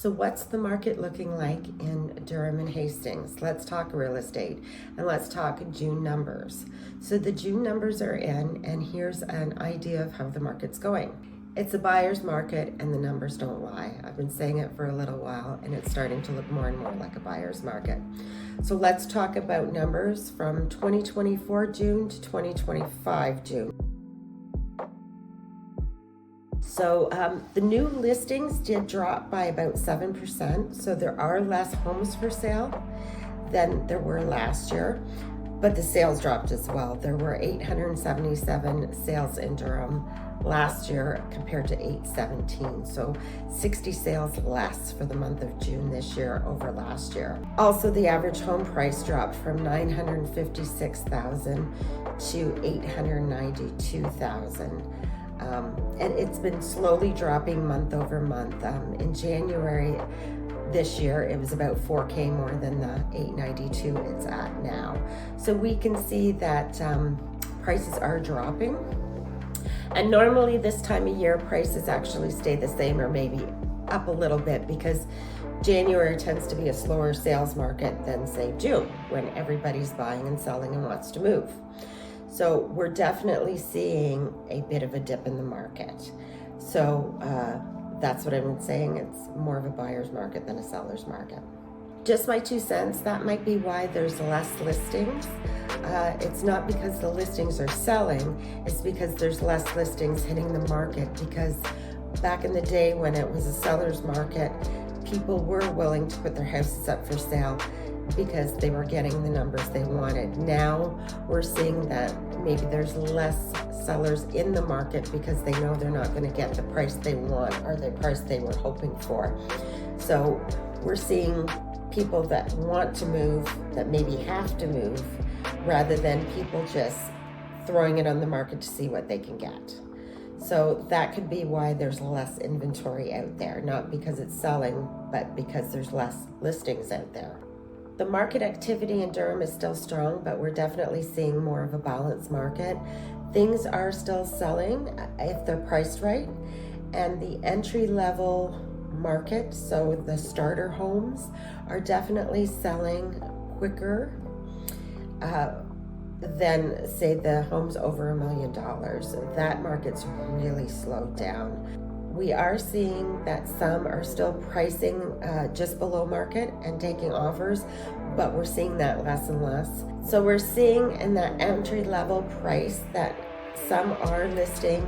So what's the market looking like in Durham and Hastings? Let's talk real estate and let's talk June numbers. So the June numbers are in, and here's an idea of how the market's going. It's a buyer's market and the numbers don't lie. I've been saying it for a little while and it's starting to look more and more like a buyer's market. So let's talk about numbers from 2024 June to 2025 June. So the new listings did drop by about 7%. So there are less homes for sale than there were last year, but the sales dropped as well. There were 877 sales in Durham last year compared to 817. So 60 sales less for the month of June this year over last year. Also, the average home price dropped from $956,000 to $892,000. And it's been slowly dropping month over month. In January this year, it was about 4K more than the 892 it's at now. So we can see that prices are dropping. And normally this time of year, prices actually stay the same or maybe up a little bit, because January tends to be a slower sales market than, say, June, when everybody's buying and selling and wants to move. So we're definitely seeing a bit of a dip in the market. So that's what I've been saying. It's more of a buyer's market than a seller's market. Just my 2 cents, that might be why there's less listings. It's not because the listings are selling, it's because there's less listings hitting the market, because back in the day when it was a seller's market, people were willing to put their houses up for sale because they were getting the numbers they wanted. Now we're seeing that maybe there's less sellers in the market because they know they're not going to get the price they want or the price they were hoping for. So we're seeing people that want to move, that maybe have to move, rather than people just throwing it on the market to see what they can get. So that could be why there's less inventory out there, not because it's selling, but because there's less listings out there. The market activity in Durham is still strong, but we're definitely seeing more of a balanced market. Things are still selling if they're priced right, and the entry-level market, so the starter homes, are definitely selling quicker than, say, the homes over $1 million. That market's really slowed down. We are seeing that some are still pricing just below market and taking offers, but we're seeing that less and less. So we're seeing in that entry level price that some are listing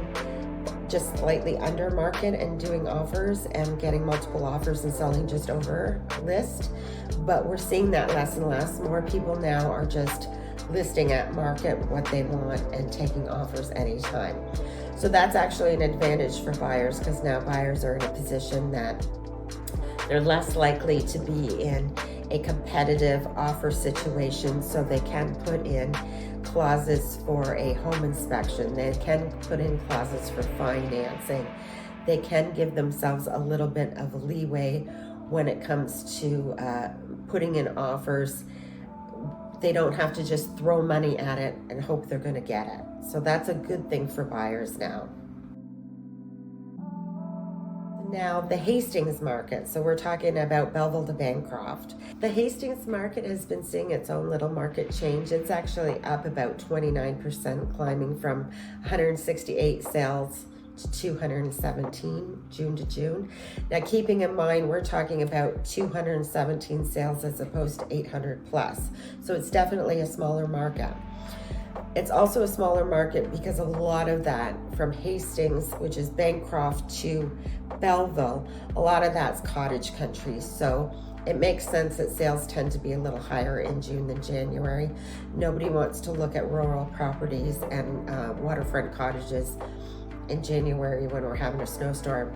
just slightly under market and doing offers and getting multiple offers and selling just over list. But we're seeing that less and less. More people now are just listing at market what they want and taking offers anytime. So that's actually an advantage for buyers, because now buyers are in a position that they're less likely to be in a competitive offer situation, so they can put in clauses for a home inspection. They can put in clauses for financing. They can give themselves a little bit of leeway when it comes to putting in offers. They don't have to just throw money at it and hope they're going to get it. So that's a good thing for buyers now. Now, the Hastings market. So we're talking about Belleville to Bancroft. The Hastings market has been seeing its own little market change. It's actually up about 29%, climbing from 168 sales to 217 June to June. Now, keeping in mind, we're talking about 217 sales as opposed to 800 plus. So it's definitely a smaller market. It's also a smaller market because a lot of that from Hastings, which is Bancroft, to Belleville, a lot of that's cottage country. So it makes sense that sales tend to be a little higher in June than January. Nobody wants to look at rural properties and waterfront cottages in January when we're having a snowstorm.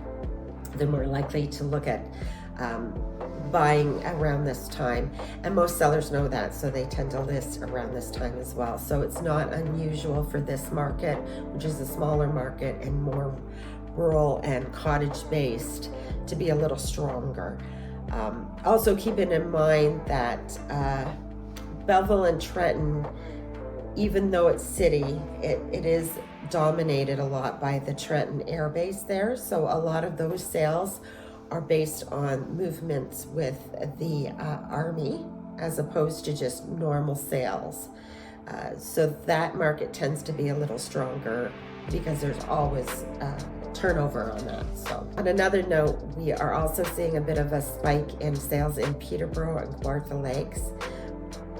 They're more likely to look at buying around this time, and most sellers know that, so they tend to list around this time as well. So it's not unusual for this market, which is a smaller market and more rural and cottage based, to be a little stronger. Also keeping in mind that Belleville and Trenton, even though it's city, it is dominated a lot by the Trenton Air Base there. So a lot of those sales are based on movements with the Army as opposed to just normal sales. So that market tends to be a little stronger because there's always turnover on that. So on another note, we are also seeing a bit of a spike in sales in Peterborough and Kawartha Lakes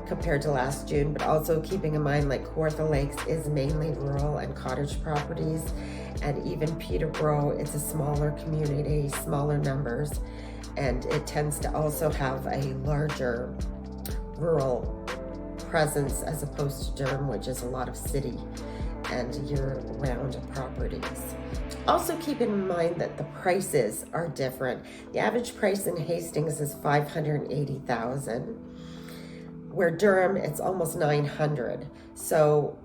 compared to last June, but also keeping in mind like Kawartha Lakes is mainly rural and cottage properties, and even Peterborough, it's a smaller community, smaller numbers, and it tends to also have a larger rural presence as opposed to Durham, which is a lot of city and year-round properties. Also keep in mind that the prices are different. The average price in Hastings is $580,000, where Durham it's almost $900,000. So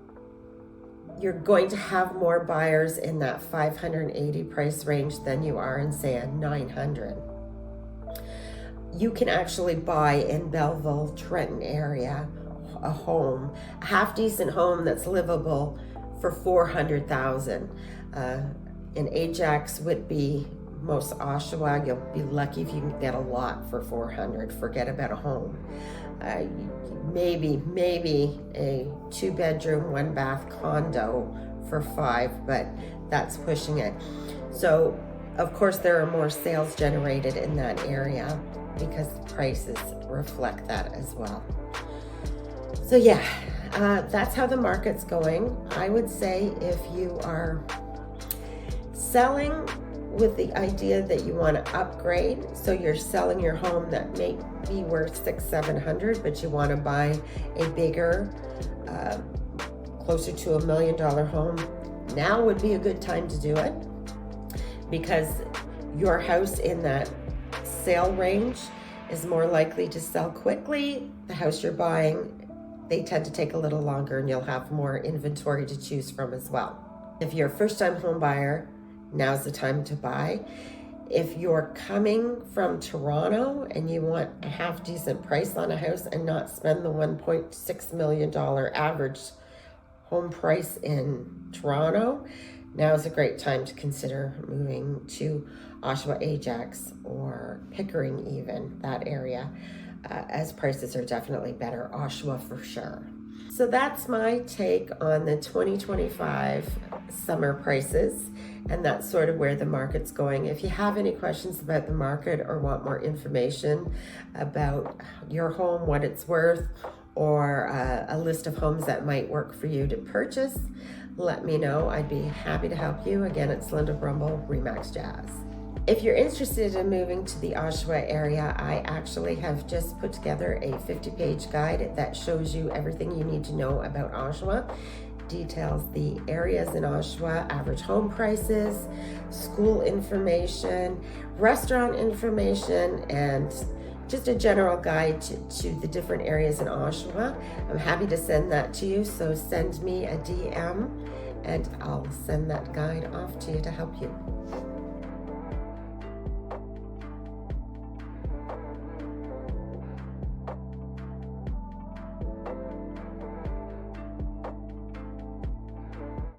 you're going to have more buyers in that $580,000 price range than you are in, say, a $900,000. You can actually buy in Belleville, Trenton area, a home, a half-decent home that's livable for $400,000. In Ajax, Whitby, most Oshawa, you'll be lucky if you can get a lot for $400,000. Forget about a home. Maybe a 2-bedroom, 1-bath condo for $5,000, but that's pushing it. So, of course, there are more sales generated in that area because the prices reflect that as well. So yeah, that's how the market's going. I would say if you are selling with the idea that you want to upgrade, so you're selling your home that may be worth $600,000-700,000, but you want to buy a bigger, closer to $1 million home, now would be a good time to do it, because your house in that sale range is more likely to sell quickly. The house you're buying, they tend to take a little longer, and you'll have more inventory to choose from as well. If you're a first-time home buyer, now's the time to buy. If you're coming from Toronto and you want a half-decent price on a house and not spend the $1.6 million average home price in Toronto, now is a great time to consider moving to Oshawa, Ajax, or Pickering even, that area, as prices are definitely better. Oshawa for sure. So that's my take on the 2025 summer prices, and that's sort of where the market's going. If you have any questions about the market or want more information about your home, what it's worth, or a list of homes that might work for you to purchase, let me know. I'd be happy to help you. Again, it's Linda Brumbill, Remax Jazz. If you're interested in moving to the Oshawa area, I actually have just put together a 50-page guide that shows you everything you need to know about Oshawa. Details the areas in Oshawa, average home prices, school information, restaurant information, and just a general guide to the different areas in Oshawa. I'm happy to send that to you, so send me a DM and I'll send that guide off to you to help you.